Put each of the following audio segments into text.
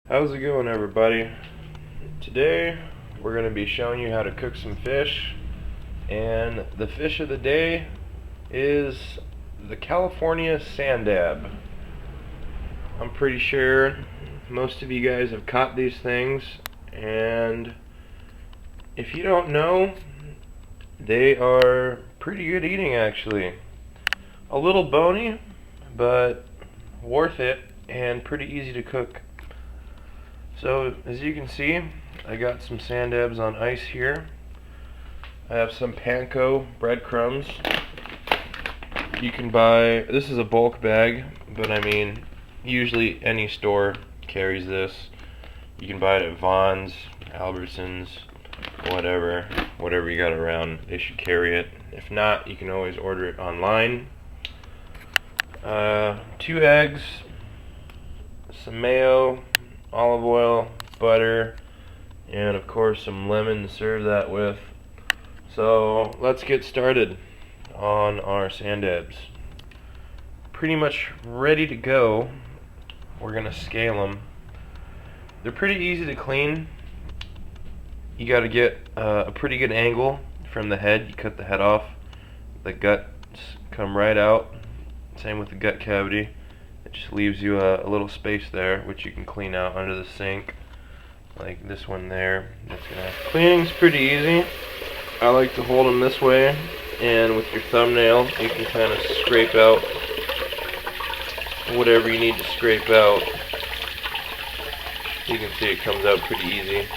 How's it going, everybody? Today we're going to be showing you how to cook some fish, and the fish of the day is the California sand dab. I'm pretty sure most of you guys have caught these things, and if you don't know, they are pretty good eating actually. A little bony, but worth it and pretty easy to cook. So as you can see, I got some sand dabs on ice here. I have some panko breadcrumbs. You can buy, this is a bulk bag, but I mean, usually any store carries this. You can buy it at Vaughn's, Albertsons, whatever you got around, they should carry it. If not, you can always order it online. 2 eggs, some mayo, olive oil, butter, and of course some lemon to serve that with. So let's get started on our sand dabs. Pretty much ready to go. We're gonna scale them. They're pretty easy to clean. You got to get a pretty good angle from the head. You cut the head off, the guts come right out. Same with the gut cavity. It just leaves you a little space there, which you can clean out under the sink, like this one there. Cleaning's pretty easy. I like to hold them this way, and with your thumbnail you can kind of scrape out whatever you need to scrape out. You can see it comes out pretty easy.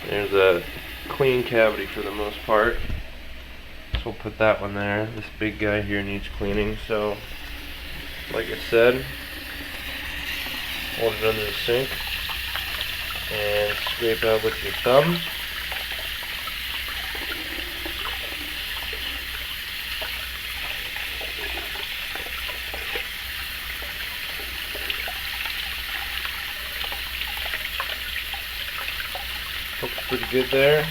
There's a clean cavity for the most part, so we'll put that one there. This big guy here needs cleaning, so like I said, hold it under the sink and scrape out with your thumb. Looks pretty good there.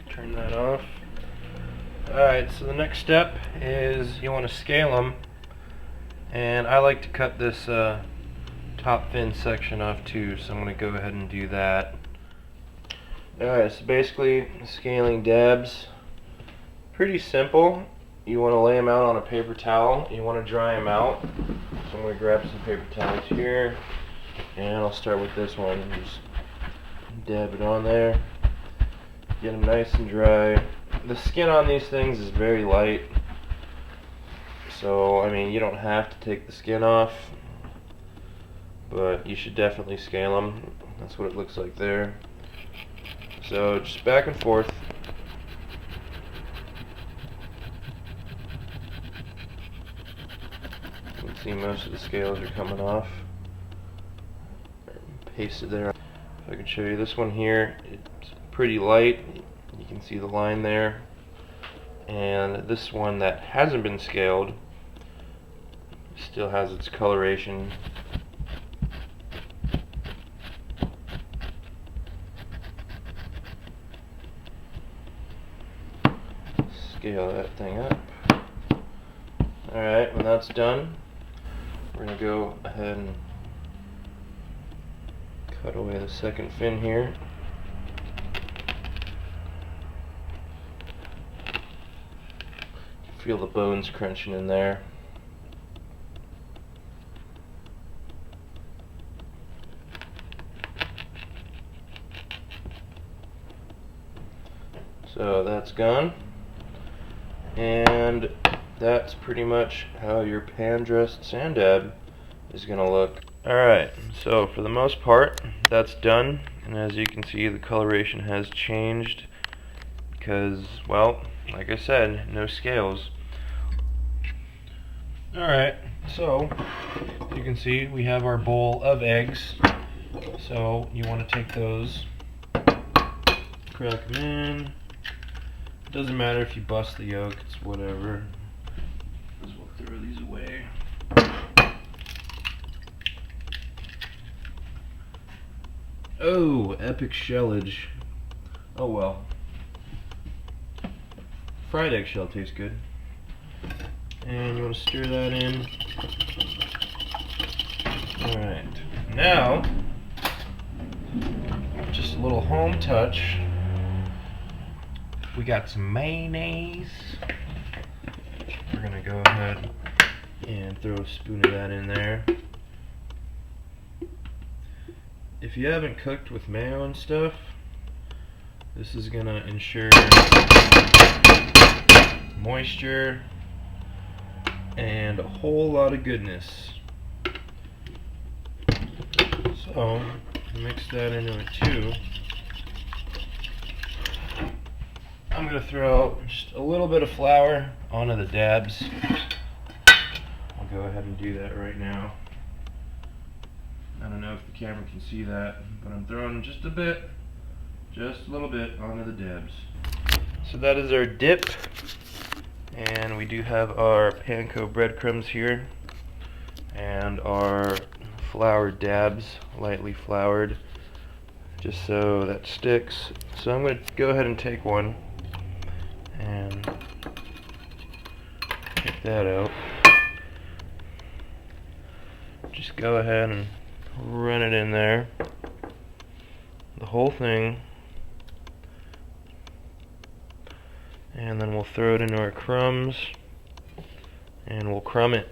Turn that off. Alright, so the next step is you want to scale them, and I like to cut this top fin section off too, so I'm going to go ahead and do that. Alright, so basically scaling dabs, pretty simple. You want to lay them out on a paper towel, you want to dry them out. So I'm going to grab some paper towels here, and I'll start with this one and just dab it on there, get them nice and dry. The skin on these things is very light, so I mean, you don't have to take the skin off, but you should definitely scale them. That's what it looks like there. So just back and forth. You can see most of the scales are coming off. Paste it there. If I can show you this one here, it's pretty light. You can see the line there. And this one that hasn't been scaled still has its coloration. Scale that thing up. Alright, when that's done, we're going to go ahead and cut away the second fin here. Feel the bones crunching in there. So that's gone, and that's pretty much how your pan dressed sand dab is gonna look. Alright, so for the most part that's done, and as you can see the coloration has changed because, well, like I said, no scales. Alright, so you can see we have our bowl of eggs. So you want to take those, crack them in. Doesn't matter if you bust the yolk, it's whatever. Just we'll throw these away. Oh, epic shellage. Oh well. Fried eggshell tastes good. And you want to stir that in. Alright, now, just a little home touch. We got some mayonnaise. We're gonna go ahead and throw a spoon of that in there. If you haven't cooked with mayo and stuff, this is gonna ensure moisture and a whole lot of goodness. So, mix that into it too. I'm going to throw just a little bit of flour onto the dabs. I'll go ahead and do that right now. I don't know if the camera can see that, but I'm throwing just a little bit onto the dabs. So that is our dip, and we do have our panko breadcrumbs here, and our floured dabs, lightly floured, just so that sticks. So I'm going to go ahead and take one and take that out. Just go ahead and run it in there, the whole thing, and then we'll throw it into our crumbs and we'll crumb it.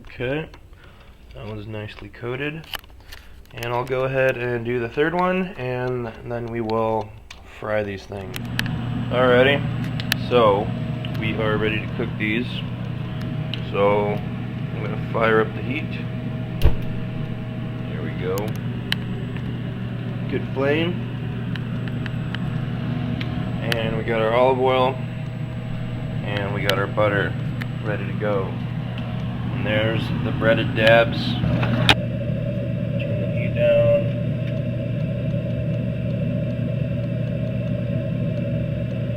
Okay, that one's nicely coated, and I'll go ahead and do the third one, and then we will fry these things. Alrighty, so we are ready to cook these. So I'm going to fire up the heat. There we go. Good flame. And we got our olive oil, and we got our butter ready to go. And there's the breaded dabs. Turn the heat down.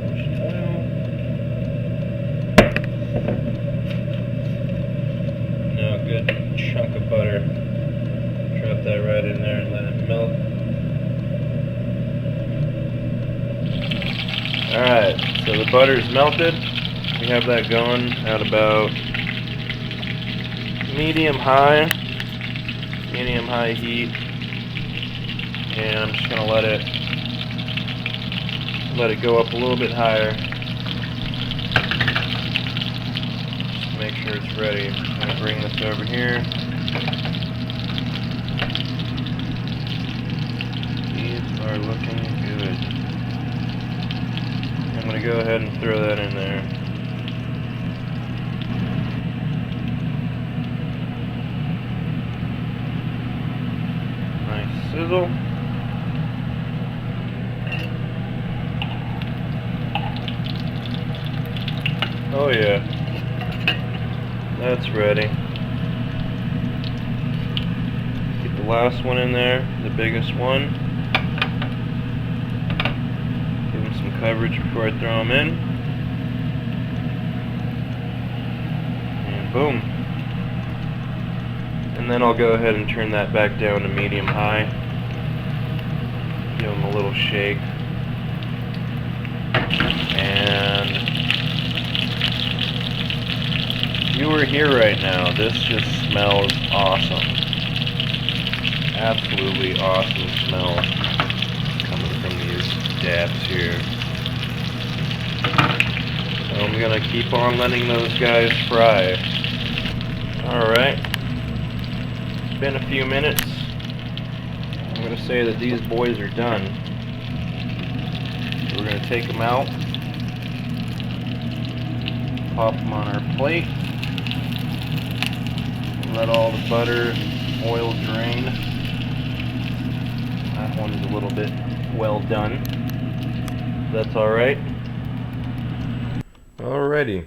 Ocean oil. Now a good chunk of butter. Drop that right in there and let it melt. Alright, so the butter's melted. We have that going at about medium high heat, and I'm just gonna let it go up a little bit higher just to make sure it's ready. I'm gonna bring this over here. These are looking good. I'm gonna go ahead and throw that in there. Sizzle. Oh yeah, that's ready. Get the last one in there, the biggest one. Give them some coverage before I throw them in. And boom. And then I'll go ahead and turn that back down to medium high. Give them a little shake. And if you were here right now, this just smells awesome. Absolutely awesome smell coming from these dabs here. So I'm gonna keep on letting those guys fry. Alright. It's been a few minutes. I'm going to say that these boys are done. So we're going to take them out, pop them on our plate, let all the butter, oil drain. That one's a little bit well done. That's alright. Alrighty.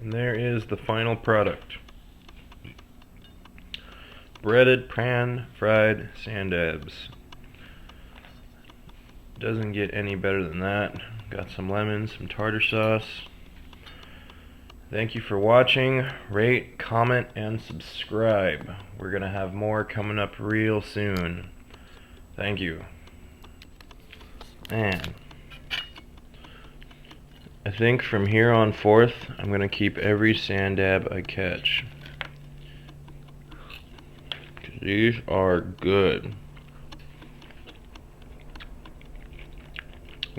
And there is the final product. Breaded pan-fried sand dabs. Doesn't get any better than that. Got some lemon, some tartar sauce. Thank you for watching. Rate, comment, and subscribe. We're gonna have more coming up real soon. Thank you. Man, I think from here on forth, I'm going to keep every sand dab I catch. These are good.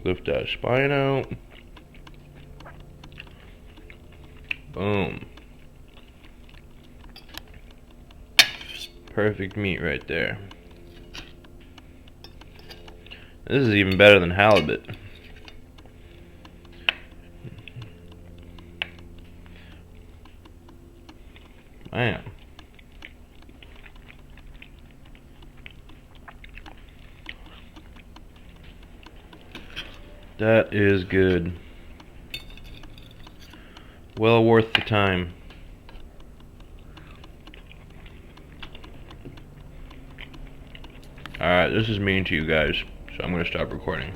Lift that spine out. Boom. Perfect meat right there. This is even better than halibut. Man. That is good. Well worth the time. Alright, this is mean to you guys, so I'm going to stop recording.